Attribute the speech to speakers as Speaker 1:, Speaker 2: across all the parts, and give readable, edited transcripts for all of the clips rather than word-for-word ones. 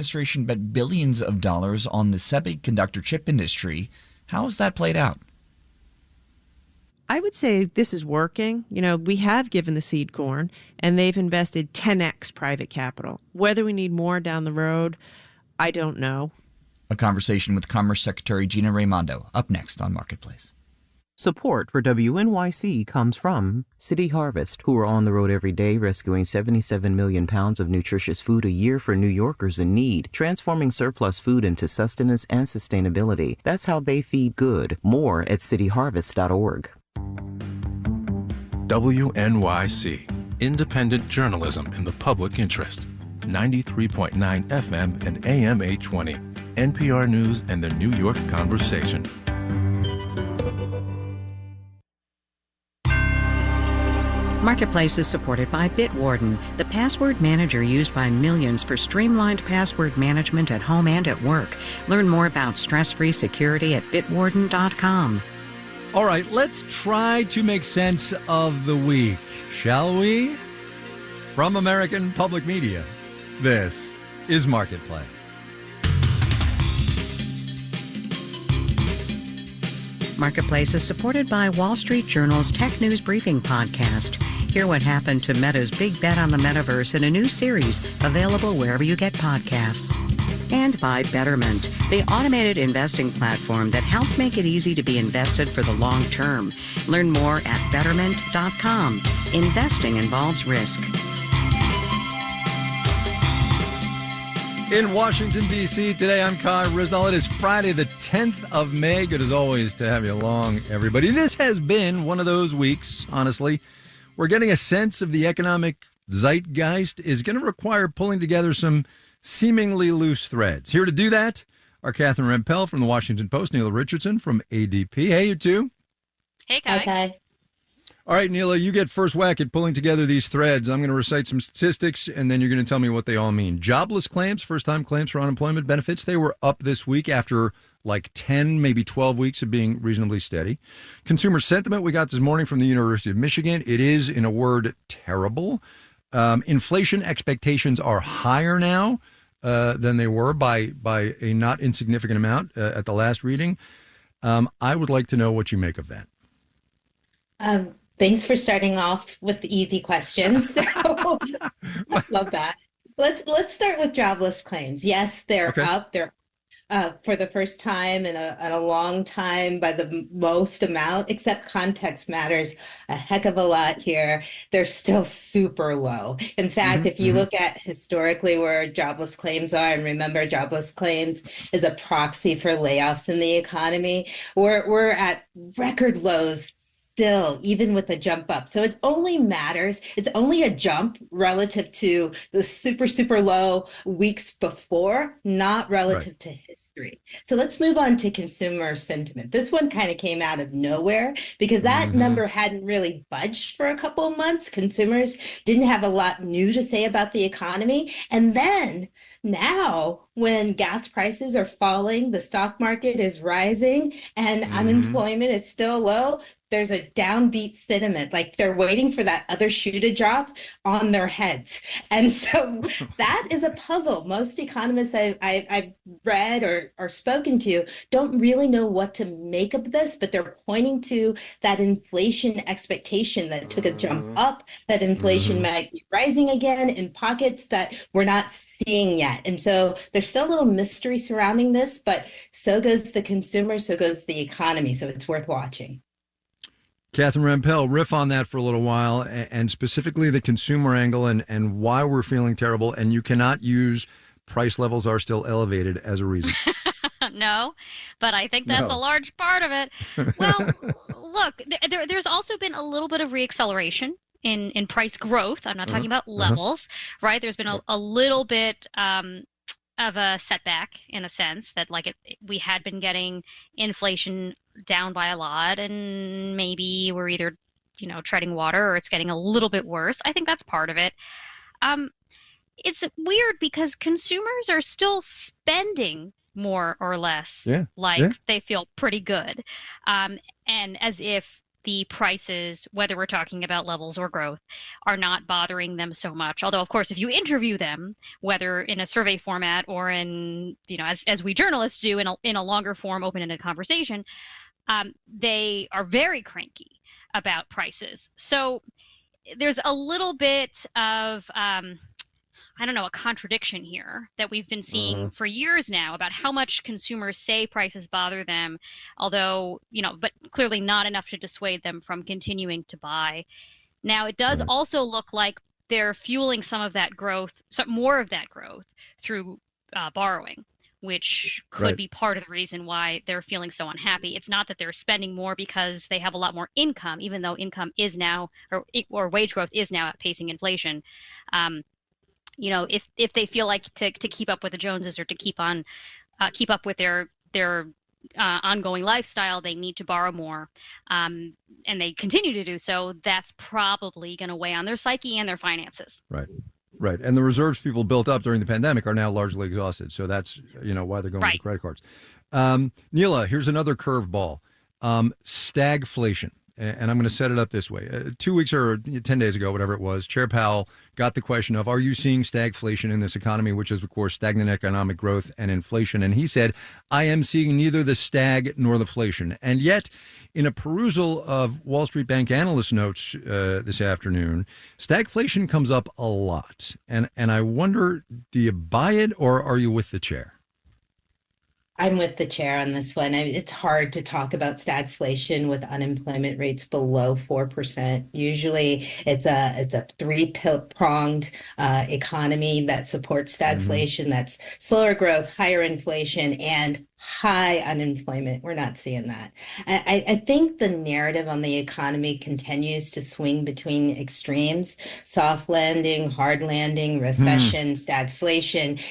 Speaker 1: Administration bet billions of dollars on the semiconductor chip industry. How has that played out?
Speaker 2: I would say this is working. We have given the seed corn, and they've invested 10x private capital. Whether we need more down the road, I don't know.
Speaker 1: A conversation with Commerce Secretary Gina Raimondo, up next on Marketplace.
Speaker 3: Support for WNYC comes from City Harvest, who are on the road every day rescuing 77 million pounds of nutritious food a year for New Yorkers in need, transforming surplus food into sustenance and sustainability. That's how they feed good. More at cityharvest.org.
Speaker 4: WNYC, independent journalism in the public interest. 93.9 FM and AM 820. NPR News and the New York Conversation.
Speaker 5: Marketplace is supported by Bitwarden, the password manager used by millions for streamlined password management at home and at work. Learn more about stress-free security at bitwarden.com.
Speaker 6: All right, let's try to make sense of the week, shall we? From American Public Media, this is Marketplace.
Speaker 5: Marketplace is supported by Wall Street Journal's Tech News Briefing podcast. Hear what happened to Meta's big bet on the metaverse in a new series available wherever you get podcasts. And by Betterment, the automated investing platform that helps make it easy to be invested for the long term. Learn more at Betterment.com. Investing involves risk.
Speaker 6: In Washington, D.C., today I'm Kai Ryssdal. It is Friday, the 10th of May. Good as always to have you along, everybody. This has been one of those weeks, honestly. We're getting a sense of the economic zeitgeist is going to require pulling together some seemingly loose threads. Here to do that are Catherine Rampell from the Washington Post, Neela Richardson from ADP. Hey, you two.
Speaker 7: Hey, Kai.
Speaker 8: Okay.
Speaker 6: All right, Neela, you get first whack at pulling together these threads. I'm going to recite some statistics, and then you're going to tell me what they all mean. Jobless claims, first-time claims for unemployment benefits, they were up this week after like 10, maybe 12 weeks of being reasonably steady. Consumer sentiment we got this morning from the University of Michigan. It is, in a word, terrible. Inflation expectations are higher now than they were by a not insignificant amount at the last reading. I would like to know what you make of that.
Speaker 8: Thanks for starting off with the easy questions. So, I love that. Let's start with jobless claims. Yes, they're up. They're for the first time in a long time by the most amount, except context matters a heck of a lot here. They're still super low. In fact, if you look at historically where jobless claims are, and remember jobless claims is a proxy for layoffs in the economy, we're at record lows still, even with a jump up. So it only matters, it's only a jump relative to the super, super low weeks before, not relative to history. So let's move on to consumer sentiment. This one kind of came out of nowhere because that number hadn't really budged for a couple of months. Consumers didn't have a lot new to say about the economy. And then now, when gas prices are falling, the stock market is rising, and unemployment is still low, there's a downbeat sentiment, like they're waiting for that other shoe to drop on their heads. And so that is a puzzle. Most economists I've read or spoken to don't really know what to make of this, but they're pointing to that inflation expectation that took a jump up, that inflation might be rising again in pockets that we're not seeing yet. And so there's still a little mystery surrounding this, but so goes the consumer, so goes the economy. So it's worth watching.
Speaker 6: Catherine Rampell, riff on that for a little while, and specifically the consumer angle and why we're feeling terrible. And you cannot use price levels are still elevated as a reason.
Speaker 7: No, but I think that's a large part of it. Well, look, there's also been a little bit of reacceleration in price growth. I'm not talking about levels, right? There's been a little bit of a setback in a sense that we had been getting inflation down by a lot, and maybe we're either treading water or it's getting a little bit worse. I think that's part of it. It's weird because consumers are still spending more or less they feel pretty good, and as if the prices, whether we're talking about levels or growth, are not bothering them so much. Although, of course, if you interview them, whether in a survey format or in, as we journalists do in a longer form, open-ended conversation, they are very cranky about prices. So there's a little bit of a contradiction here that we've been seeing for years now about how much consumers say prices bother them, although, but clearly not enough to dissuade them from continuing to buy. Now, it does also look like they're fueling some of that growth, more of that growth through borrowing, which could be part of the reason why they're feeling so unhappy. It's not that they're spending more because they have a lot more income, even though income is now, or wage growth is now outpacing inflation. If they feel like to keep up with the Joneses or to keep up with their ongoing lifestyle, they need to borrow more, and they continue to do so, that's probably going to weigh on their psyche and their finances.
Speaker 6: Right. And the reserves people built up during the pandemic are now largely exhausted. So that's, why they're going with the credit cards. Neela, here's another curveball. Stagflation. And I'm going to set it up this way. 2 weeks or 10 days ago, whatever it was, Chair Powell got the question of, are you seeing stagflation in this economy, which is, of course, stagnant economic growth and inflation? And he said, I am seeing neither the stag nor the inflation. And yet, in a perusal of Wall Street Bank analyst notes this afternoon, stagflation comes up a lot. And I wonder, do you buy it or are you with the chair?
Speaker 8: I'm with the chair on this one. It's hard to talk about stagflation with unemployment rates below 4%. Usually it's a three-pronged economy that supports stagflation. That's slower growth, higher inflation, and high unemployment. We're not seeing that. I think the narrative on the economy continues to swing between extremes: soft landing, hard landing, recession, stagflation.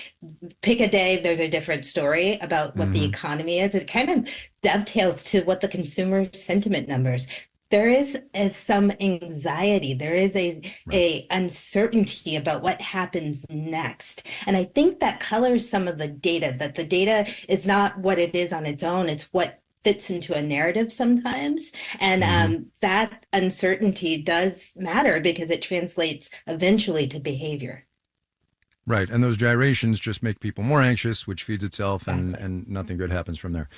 Speaker 8: Pick a day, there's a different story about what the economy is. It kind of dovetails to what the consumer sentiment numbers. There is some anxiety. There is a uncertainty about what happens next. And I think that colors some of the data, that the data is not what it is on its own. It's what fits into a narrative sometimes. And that uncertainty does matter because it translates eventually to behavior.
Speaker 6: Right. And those gyrations just make people more anxious, which feeds itself, and nothing good happens from there.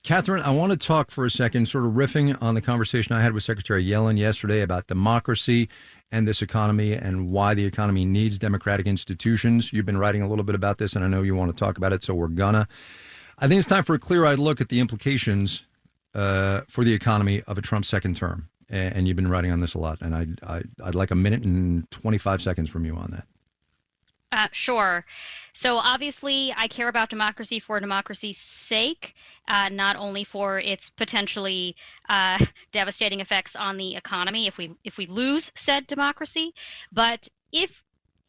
Speaker 6: Catherine, I want to talk for a second, sort of riffing on the conversation I had with Secretary Yellen yesterday about democracy and this economy and why the economy needs democratic institutions. You've been writing a little bit about this, and I know you want to talk about it, so we're gonna. I think it's time for a clear-eyed look at the implications for the economy of a Trump second term. And you've been writing on this a lot, and I'd like a minute and 25 seconds from you on that.
Speaker 7: Sure. So obviously, I care about democracy for democracy's sake, not only for its potentially devastating effects on the economy if we lose said democracy, but if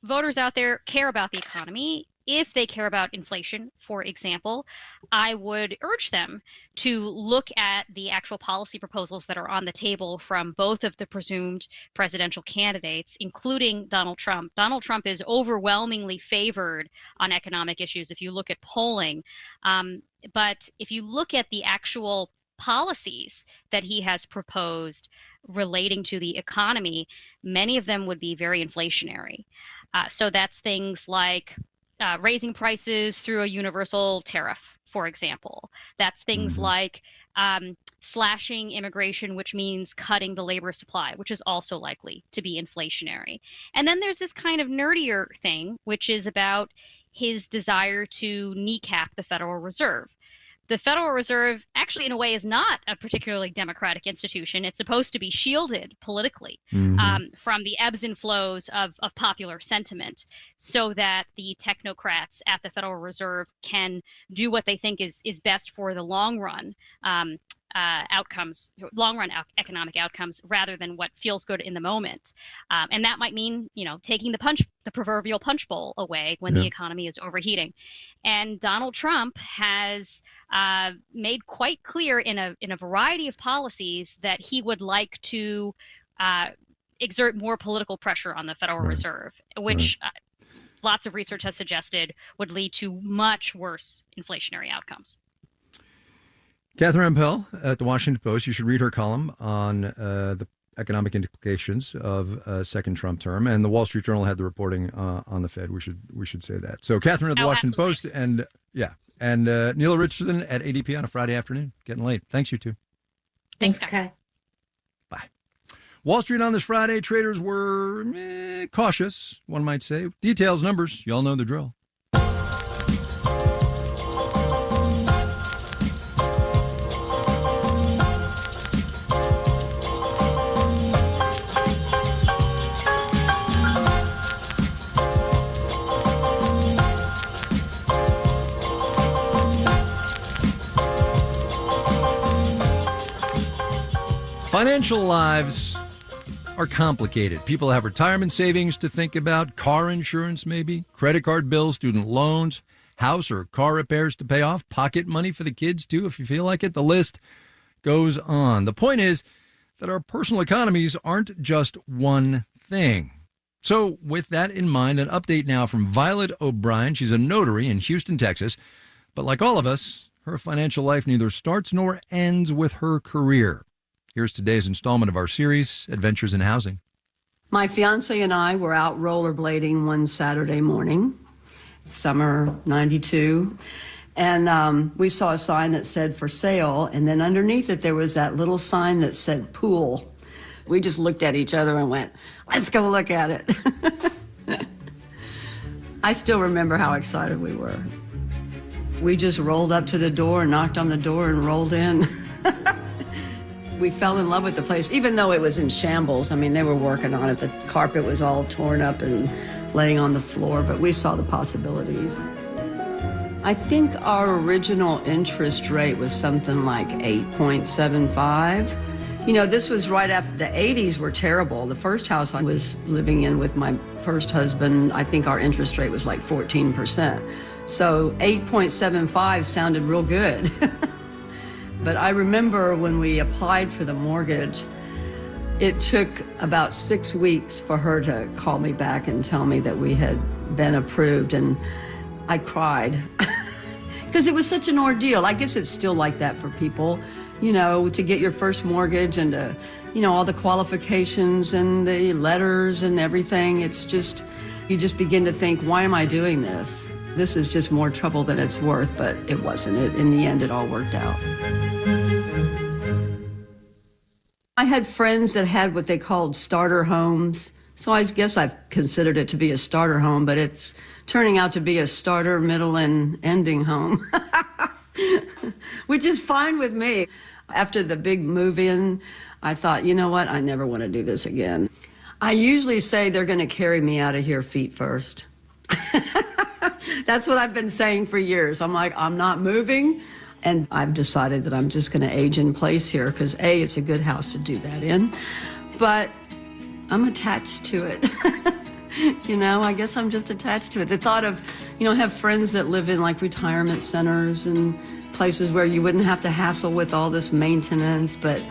Speaker 7: voters out there care about the economy, if they care about inflation, for example, I would urge them to look at the actual policy proposals that are on the table from both of the presumed presidential candidates, including Donald Trump. Donald Trump is overwhelmingly favored on economic issues if you look at polling. But if you look at the actual policies that he has proposed relating to the economy, many of them would be very inflationary. So that's things like raising prices through a universal tariff, for example. That's things like slashing immigration, which means cutting the labor supply, which is also likely to be inflationary. And then there's this kind of nerdier thing, which is about his desire to kneecap the Federal Reserve. The Federal Reserve actually, in a way, is not a particularly democratic institution. It's supposed to be shielded politically from the ebbs and flows of popular sentiment so that the technocrats at the Federal Reserve can do what they think is best for the long run economic outcomes rather than what feels good in the moment. And that might mean, taking the proverbial punch bowl away when the economy is overheating. And Donald Trump has made quite clear in a variety of policies that he would like to exert more political pressure on the Federal Reserve, which lots of research has suggested would lead to much worse inflationary outcomes.
Speaker 6: Catherine Empel at the Washington Post. You should read her column on the economic implications of a second Trump term. And the Wall Street Journal had the reporting on the Fed. We should say that. So Catherine at the Washington Post and Neela Richardson at ADP on a Friday afternoon. Getting late. Thanks, you two.
Speaker 8: Thanks, Kai.
Speaker 6: Bye. Wall Street on this Friday. Traders were cautious, one might say. Details, numbers. You all know the drill. Financial lives are complicated. People have retirement savings to think about, car insurance maybe, credit card bills, student loans, house or car repairs to pay off, pocket money for the kids too if you feel like it. The list goes on. The point is that our personal economies aren't just one thing. So with that in mind, an update now from Violet O'Brien. She's a notary in Houston, Texas. But like all of us, her financial life neither starts nor ends with her career. Here's today's installment of our series, Adventures in Housing.
Speaker 9: My fiance and I were out rollerblading one Saturday morning, summer 92, and we saw a sign that said for sale, and then underneath it there was that little sign that said pool. We just looked at each other and went, let's go look at it. I still remember how excited we were. We just rolled up to the door, knocked on the door, and rolled in. We fell in love with the place, even though it was in shambles. I mean, they were working on it. The carpet was all torn up and laying on the floor, but we saw the possibilities. I think our original interest rate was something like 8.75. You know, this was right after the 80s were terrible. The first house I was living in with my first husband, I think our interest rate was like 14%. So 8.75 sounded real good. But I remember when we applied for the mortgage, it took about 6 weeks for her to call me back and tell me that we had been approved, and I cried because it was such an ordeal. I guess it's still like that for people, you know, to get your first mortgage and to, you know, all the qualifications and the letters and everything. It's just, you just begin to think, why am I doing this? This is just more trouble than it's worth, but it wasn't. In the end, it all worked out. I had friends that had what they called starter homes. So I guess I've considered it to be a starter home, but it's turning out to be a starter, middle, and ending home, which is fine with me. After the big move-in, I thought, you know what? I never want to do this again. I usually say they're going to carry me out of here feet first. That's what I've been saying for years. I'm like, I'm not moving. And I've decided that I'm just going to age in place here because, A, it's a good house to do that in. But I'm attached to it. You know, I guess I'm just attached to it. The thought of, you know, I have friends that live in like retirement centers and places where you wouldn't have to hassle with all this maintenance. But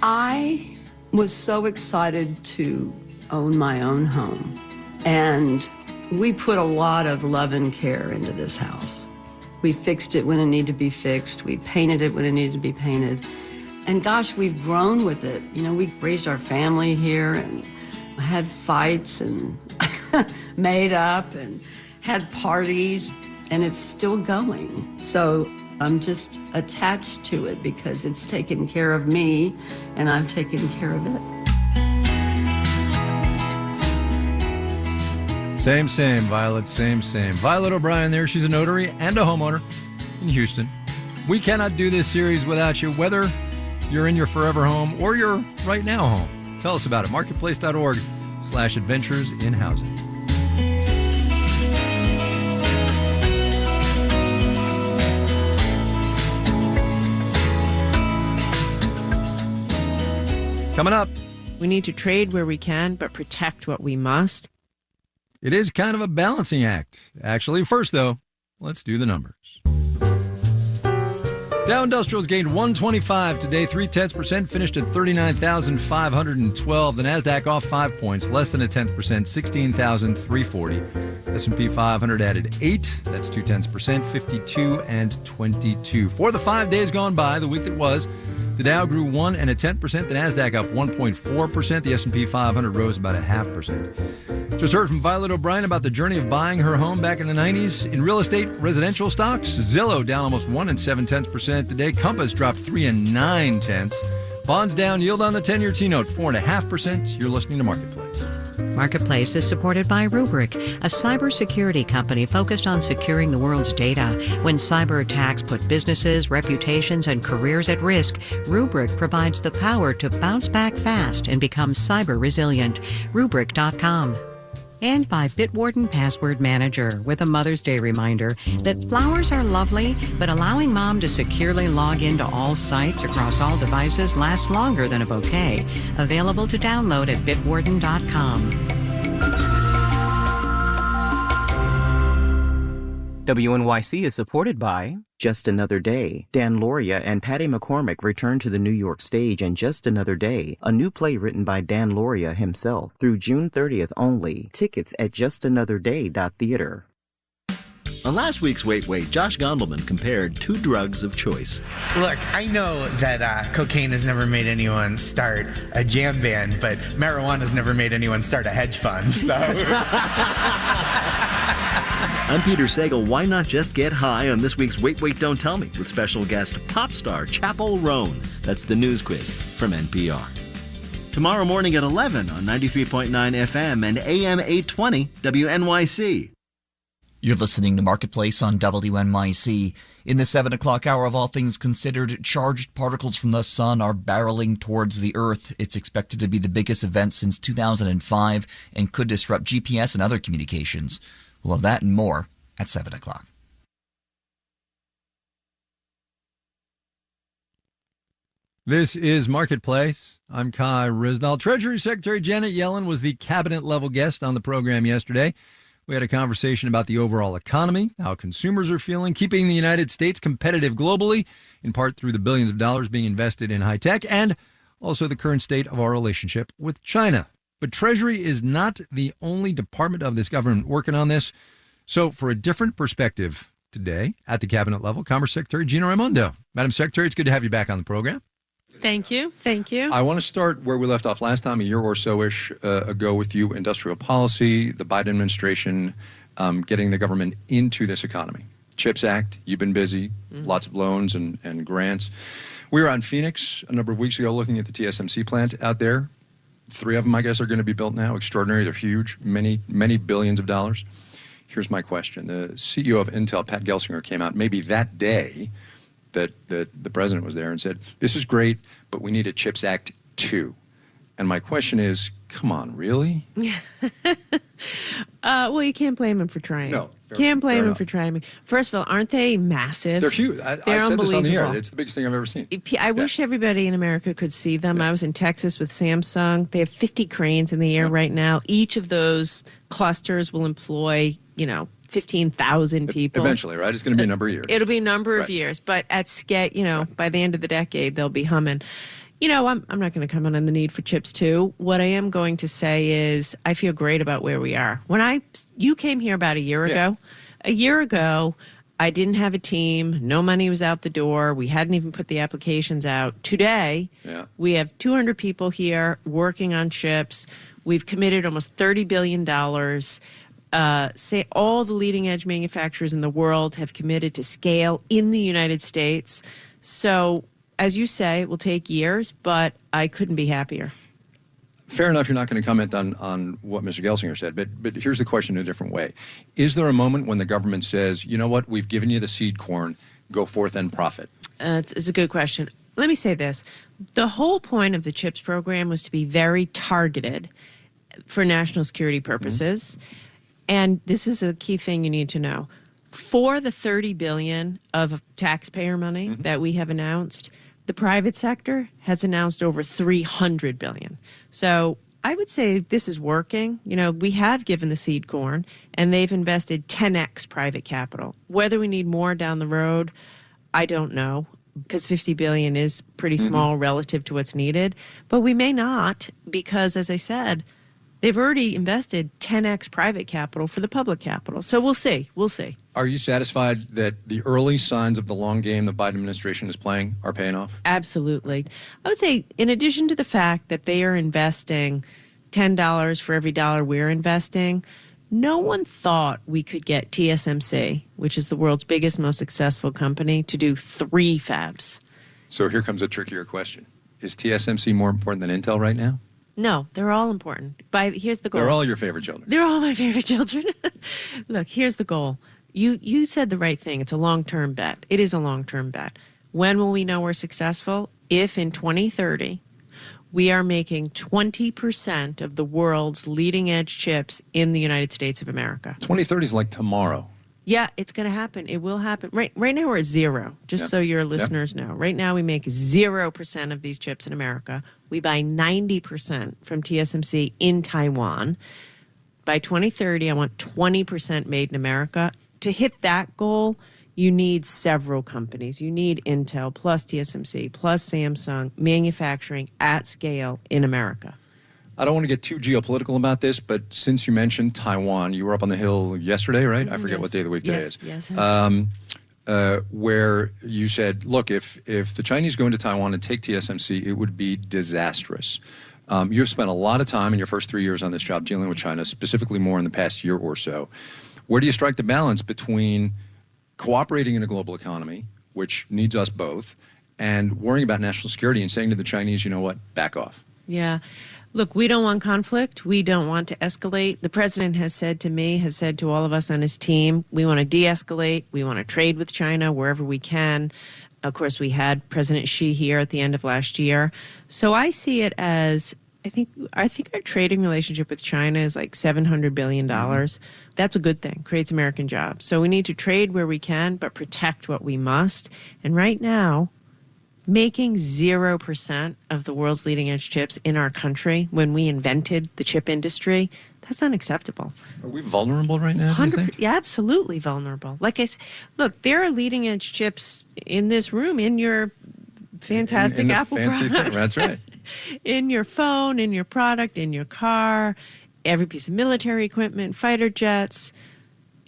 Speaker 9: I was so excited to own my own home. And we put a lot of love and care into this house. We fixed it when it needed to be fixed. We painted it when it needed to be painted. And gosh, we've grown with it. You know, we raised our family here and had fights and made up and had parties, and it's still going. So I'm just attached to it because it's taken care of me and I've taken care of it.
Speaker 6: Same, Violet, same. Violet O'Brien there. She's a notary and a homeowner in Houston. We cannot do this series without you, whether you're in your forever home or you're right now home. Tell us about it. Marketplace.org/adventures in housing. Coming up.
Speaker 2: We need to trade where we can, but protect what we must.
Speaker 6: It is kind of a balancing act, actually. First, though, let's do the numbers. Dow Industrials gained 125 today, 0.3%, finished at 39,512. The Nasdaq off 5 points, less than 0.1%, 16,340. S&P 500 added 8, that's 0.2%, 52 and 22. For the 5 days gone by, the week that was, the Dow grew 1.1%, the Nasdaq up 1.4%, the S&P 500 rose about 0.5%. Just heard from Violet O'Brien about the journey of buying her home back in the 90s. In real estate, residential stocks, Zillow down almost 1.7% today. Compass dropped 3.9. Bonds down, yield on the 10-year T-note 4.5%. You're listening to Marketplace.
Speaker 5: Marketplace is supported by Rubrik, a cybersecurity company focused on securing the world's data. When cyber attacks put businesses, reputations, and careers at risk, Rubrik provides the power to bounce back fast and become cyber resilient. Rubrik.com. And by Bitwarden Password Manager, with a Mother's Day reminder that flowers are lovely, but allowing mom to securely log into all sites across all devices lasts longer than a bouquet. Available to download at bitwarden.com.
Speaker 3: WNYC is supported by Just Another Day. Dan Lauria and Patty McCormick return to the New York stage in Just Another Day, a new play written by Dan Lauria himself, through June 30th only. Tickets at justanotherday.theater.
Speaker 10: On last week's Wait, Josh Gondelman compared two drugs of choice.
Speaker 11: Look, I know that cocaine has never made anyone start a jam band, but marijuana's never made anyone start a hedge fund, so...
Speaker 10: I'm Peter Sagal. Why not just get high on this week's Wait, Don't Tell Me with special guest pop star Chapel Roan. That's the news quiz from NPR. Tomorrow morning at 11 on 93.9 FM and AM 820 WNYC.
Speaker 1: You're listening to Marketplace on WNYC. In the 7 o'clock hour of All Things Considered, charged particles from the sun are barreling towards the Earth. It's expected to be the biggest event since 2005 and could disrupt GPS and other communications. We'll have that and more at 7 o'clock.
Speaker 6: This is Marketplace. I'm Kai Ryssdal. Treasury Secretary Janet Yellen was the cabinet-level guest on the program yesterday. We had a conversation about the overall economy, how consumers are feeling, keeping the United States competitive globally, in part through the billions of dollars being invested in high tech, and also the current state of our relationship with China. But Treasury is not the only department of this government working on this. So for a different perspective today at the cabinet level, Commerce Secretary Gina Raimondo. Madam Secretary, it's good to have you back on the program.
Speaker 2: Thank you. Thank you.
Speaker 6: I want to start where we left off last time, a year or so-ish ago with you, industrial policy, the Biden administration getting the government into this economy. CHIPS Act, you've been busy, lots of loans and grants. We were out in Phoenix a number of weeks ago looking at the TSMC plant out there. 3 of them, I guess, are going to be built now. Extraordinary. They're huge. Many billions of dollars. Here's my question. The CEO of Intel, Pat Gelsinger, came out maybe that day that the president was there and said, this is great, but we need a CHIPS Act 2. And my question is, come on, really?
Speaker 2: Well, you can't blame him for trying.
Speaker 6: No.
Speaker 2: Can't blame him for trying. First of all, aren't they massive?
Speaker 6: They're huge. I said this on the air. It's the biggest thing I've ever seen.
Speaker 2: I wish everybody in America could see them. Yeah. I was in Texas with Samsung. They have 50 cranes in the air right now. Each of those clusters will employ, 15,000 people.
Speaker 6: Eventually, right? It's going to be a number of years.
Speaker 2: It'll be a number of years. But at scale, by the end of the decade, they'll be humming. I'm not going to comment on the need for chips too. What I am going to say is I feel great about where we are. When you came here about a year ago, I didn't have a team. No money was out the door. We hadn't even put the applications out. Today, we have 200 people here working on chips. We've committed almost $30 billion. Say all the leading edge manufacturers in the world have committed to scale in the United States. So, as you say, it will take years, but I couldn't be happier.
Speaker 6: Fair enough, you're not going to comment on what Mr. Gelsinger said, but here's the question in a different way. Is there a moment when the government says, you know what, we've given you the seed corn, go forth and profit?
Speaker 2: It's a good question. Let me say this. The whole point of the CHIPS program was to be very targeted for national security purposes. And this is a key thing you need to know. For the $30 billion of taxpayer money that we have announced, the private sector has announced over $300 billion. So I would say this is working. We have given the seed corn, and they've invested 10x private capital. Whether we need more down the road, I don't know. because $50 billion is pretty small relative to what's needed. But we may not, because, as I said, they've already invested 10x private capital for the public capital. So we'll see. We'll see.
Speaker 6: Are you satisfied that the early signs of the long game the Biden administration is playing are paying off?
Speaker 2: Absolutely. I would say, in addition to the fact that they are investing $10 for every dollar we're investing, no one thought we could get TSMC, which is the world's biggest, most successful company, to do 3 fabs.
Speaker 6: So here comes a trickier question. Is TSMC more important than Intel right now?
Speaker 2: No, they're all important. Here's the goal.
Speaker 6: They're all your favorite children.
Speaker 2: They're all my favorite children. Look, here's the goal. You said the right thing. It's a long-term bet. It is a long-term bet. When will we know we're successful? If in 2030 we are making 20% of the world's leading-edge chips in the United States of America.
Speaker 6: 2030 is like tomorrow.
Speaker 2: Yeah, it's going to happen. It will happen. Right now we're at 0, just so your listeners know. Right now we make 0% of these chips in America. We buy 90% from TSMC in Taiwan. By 2030, I want 20% made in America. To hit that goal, you need several companies. You need Intel plus TSMC plus Samsung manufacturing at scale in America.
Speaker 6: I don't want to get too geopolitical about this, but since you mentioned Taiwan, you were up on the Hill yesterday, right? I forget what day of the week today is.
Speaker 2: Yes.
Speaker 6: Where you said, look, if the Chinese go into Taiwan and take TSMC, it would be disastrous. You've spent a lot of time in your first 3 years on this job dealing with China, specifically more in the past year or so. Where do you strike the balance between cooperating in a global economy, which needs us both, and worrying about national security and saying to the Chinese, you know what, back off?
Speaker 2: Yeah. Look, we don't want conflict. We don't want to escalate. The president has said to me, has said to all of us on his team, we want to de-escalate. We want to trade with China wherever we can. Of course, we had President Xi here at the end of last year. So I see it as, I think our trading relationship with China is like $700 billion. That's a good thing, creates American jobs. So we need to trade where we can, but protect what we must. And right now, making 0% of the world's leading edge chips in our country when we invented the chip industry, that's unacceptable.
Speaker 6: Are we vulnerable right now, do you think?
Speaker 2: Yeah, absolutely vulnerable. Like I said, look, there are leading edge chips in this room, in your fantastic
Speaker 6: in
Speaker 2: Apple product.
Speaker 6: That's right.
Speaker 2: In your phone, in your product, in your car, every piece of military equipment, fighter jets.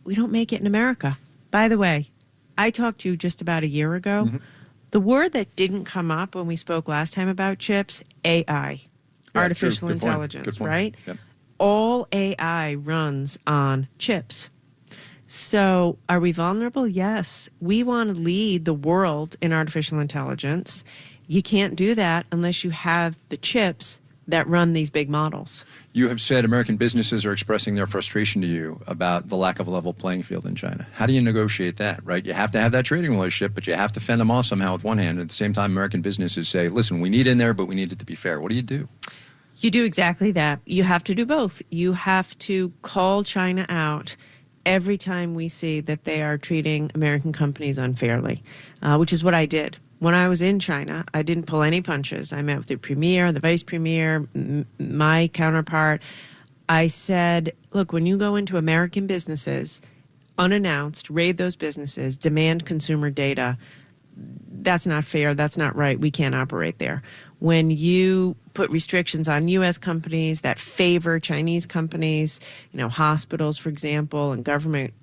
Speaker 2: We don't make it in America. By the way, I talked to you just about a year ago. The word that didn't come up when we spoke last time about chips, AI, artificial intelligence, right?
Speaker 6: Yep.
Speaker 2: All AI runs on chips. So are we vulnerable? Yes. We want to lead the world in artificial intelligence. You can't do that unless you have the chips that run these big models.
Speaker 6: You have said American businesses are expressing their frustration to you about the lack of a level playing field in China. How do you negotiate that, right? You have to have that trading relationship, but you have to fend them off somehow with one hand. At the same time, American businesses say, listen, we need in there, but we need it to be fair. What do you do?
Speaker 2: You do exactly that. You have to do both. You have to call China out every time we see that they are treating American companies unfairly, which is what I did. When I was in China, I didn't pull any punches. I met with the premier, the vice premier, my counterpart. I said, look, when you go into American businesses, unannounced, raid those businesses, demand consumer data, that's not fair. That's not right. We can't operate there. When you put restrictions on U.S. companies that favor Chinese companies, hospitals, for example, and government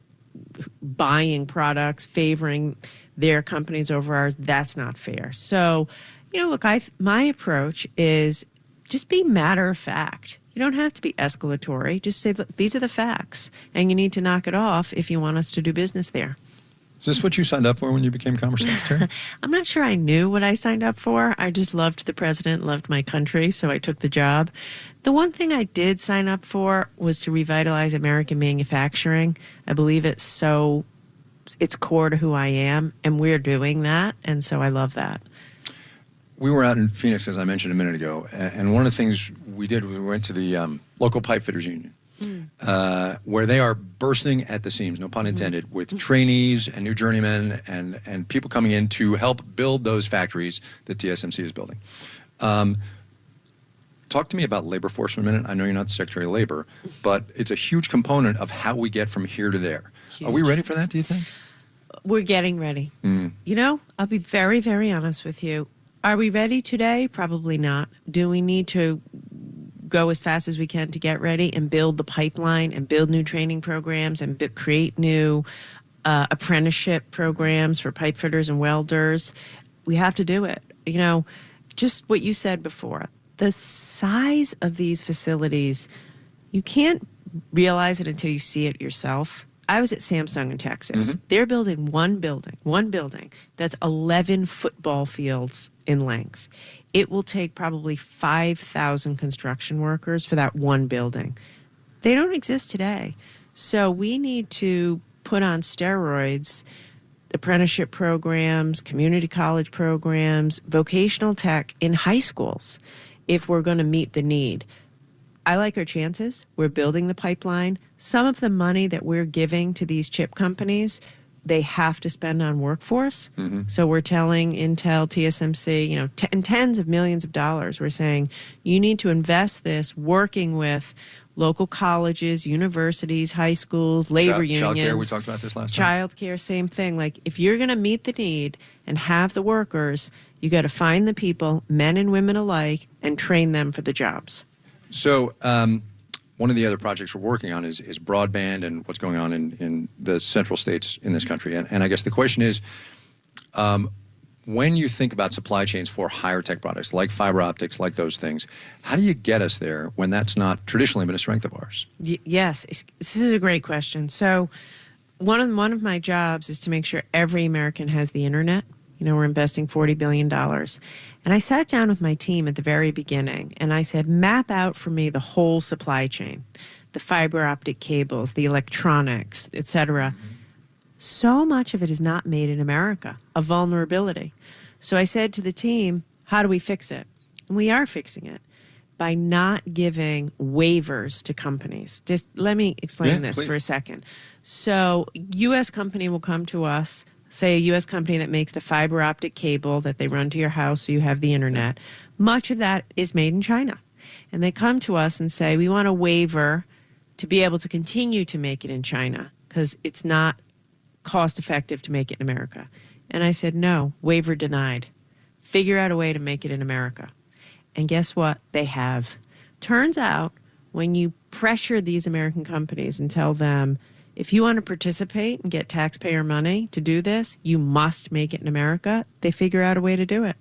Speaker 2: buying products, favoring their companies over ours, that's not fair. So, look, my approach is just be matter of fact. You don't have to be escalatory. Just say, look, these are the facts, and you need to knock it off if you want us to do business there.
Speaker 6: Is this what you signed up for when you became Commerce Secretary?
Speaker 2: I'm not sure I knew what I signed up for. I just loved the president, loved my country, so I took the job. The one thing I did sign up for was to revitalize American manufacturing. I believe it's core to who I am, and we're doing that, and so I love that.
Speaker 6: We were out in Phoenix, as I mentioned a minute ago, and one of the things we did, we went to the local pipe fitters union. Where they are bursting at the seams, no pun intended, with trainees and new journeymen and people coming in to help build those factories that TSMC is building. Talk to me about labor force for a minute. I know you're not the Secretary of Labor, but it's a huge component of how we get from here to there. Huge. Are we ready for that, do you think?
Speaker 2: We're getting ready. You know, I'll be very, very honest with you. Are we ready today? Probably not. Do we need to go as fast as we can to get ready and build the pipeline and build new training programs and create new apprenticeship programs for pipe fitters and welders? We have to do it. You know, just what you said before, the size of these facilities, you can't realize it until you see it yourself. I was at Samsung in Texas. They're building one building that's 11 football fields in length. It will take probably 5,000 construction workers for that one building. They don't exist today. So we need to put on steroids apprenticeship programs, community college programs, vocational tech in high schools if we're going to meet the need. I like our chances. We're building the pipeline. Some of the money that we're giving to these chip companies, they have to spend on workforce. So we're telling Intel, TSMC, you know, tens of millions of dollars. We're saying you need to invest this working with local colleges, universities, high schools, labor unions.
Speaker 6: Childcare, we talked about this last time.
Speaker 2: Childcare, same thing. Like, if you're going to meet the need and have the workers, you got to find the people, men and women alike, and train them for the jobs.
Speaker 6: So one of the other projects we're working on is broadband and what's going on in the central states in this country. And I guess the question is, when you think about supply chains for higher tech products like fiber optics, like those things, how do you get us there when that's not traditionally been a strength of ours?
Speaker 2: Yes, this is a great question. So one of my jobs is to make sure every American has the internet. You know, we're investing $40 billion. And I sat down with my team at the very beginning and I said, map out for me the whole supply chain, the fiber optic cables, the electronics, et cetera. So much of it is not made in America, a vulnerability. So I said to the team, how do we fix it? And we are fixing it by not giving waivers to companies. Just let me explain this for a second. So U.S. company will come to us, say a U.S. company that makes the fiber optic cable that they run to your house so you have the internet. Much of that is made in China. And they come to us and say, we want a waiver to be able to continue to make it in China because it's not cost effective to make it in America. And I said, no, waiver denied. Figure out a way to make it in America. And guess what? They have. Turns out when you pressure these American companies and tell them, if you want to participate and get taxpayer money to do this, you must make it in America, they figure out a way to do it.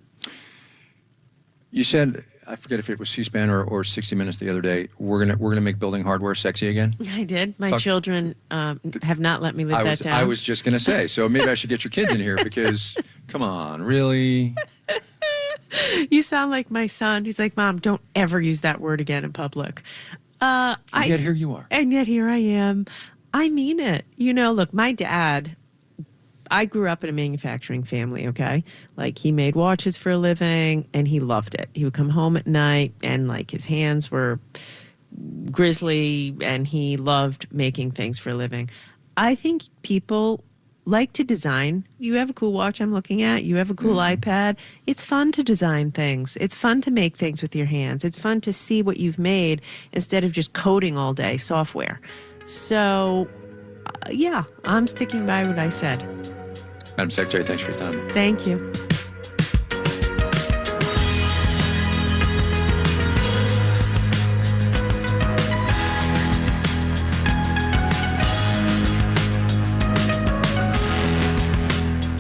Speaker 6: You said, I forget if it was C-SPAN or 60 Minutes the other day, we're gonna make building hardware sexy again?
Speaker 2: I did. My children have not let me live that down.
Speaker 6: I was just going to say, so maybe I should get your kids in here because, come on, really?
Speaker 2: You sound like my son. He's like, Mom, don't ever use that word again in public.
Speaker 6: And yet here you are.
Speaker 2: And yet here I am. I mean it. You know, look, my dad, I grew up in a manufacturing family, okay? Like, he made watches for a living, and he loved it. He would come home at night, and, like, his hands were grisly, and he loved making things for a living. I think people like to design. You have a cool watch I'm looking at. You have a cool iPad. It's fun to design things. It's fun to make things with your hands. It's fun to see what you've made instead of just coding all day software. So, yeah, I'm sticking by what I said.
Speaker 6: Madam Secretary, thanks for your time.
Speaker 2: Thank you.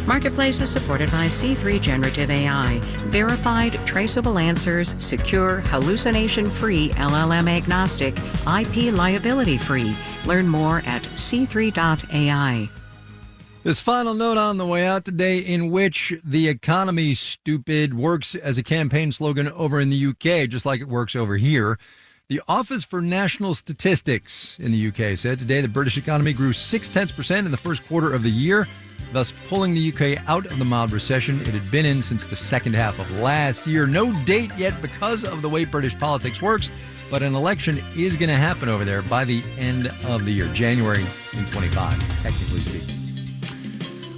Speaker 5: Marketplace is supported by C3 Generative AI. Verified, traceable answers, secure, hallucination-free, LLM-agnostic, IP liability-free. Learn more at c3.ai.
Speaker 6: This final note on the way out today, in which the economy stupid works as a campaign slogan over in the UK, just like it works over here. The Office for National Statistics in the UK said today the British economy grew 0.6% in the first quarter of the year, thus pulling the UK out of the mild recession it had been in since the second half of last year. No date yet because of the way British politics works, but an election is going to happen over there by the end of the year, January in 25, technically speaking.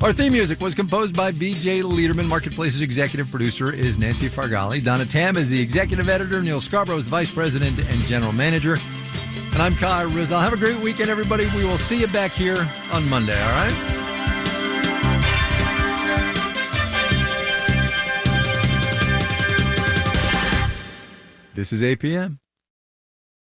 Speaker 6: Our theme music was composed by B.J. Lederman. Marketplace's executive producer is Nancy Fargali. Donna Tam is the executive editor. Neil Scarborough is the vice president and general manager. And I'm Kai Ryssdal. Have a great weekend, everybody. We will see you back here on Monday, all right? This is APM.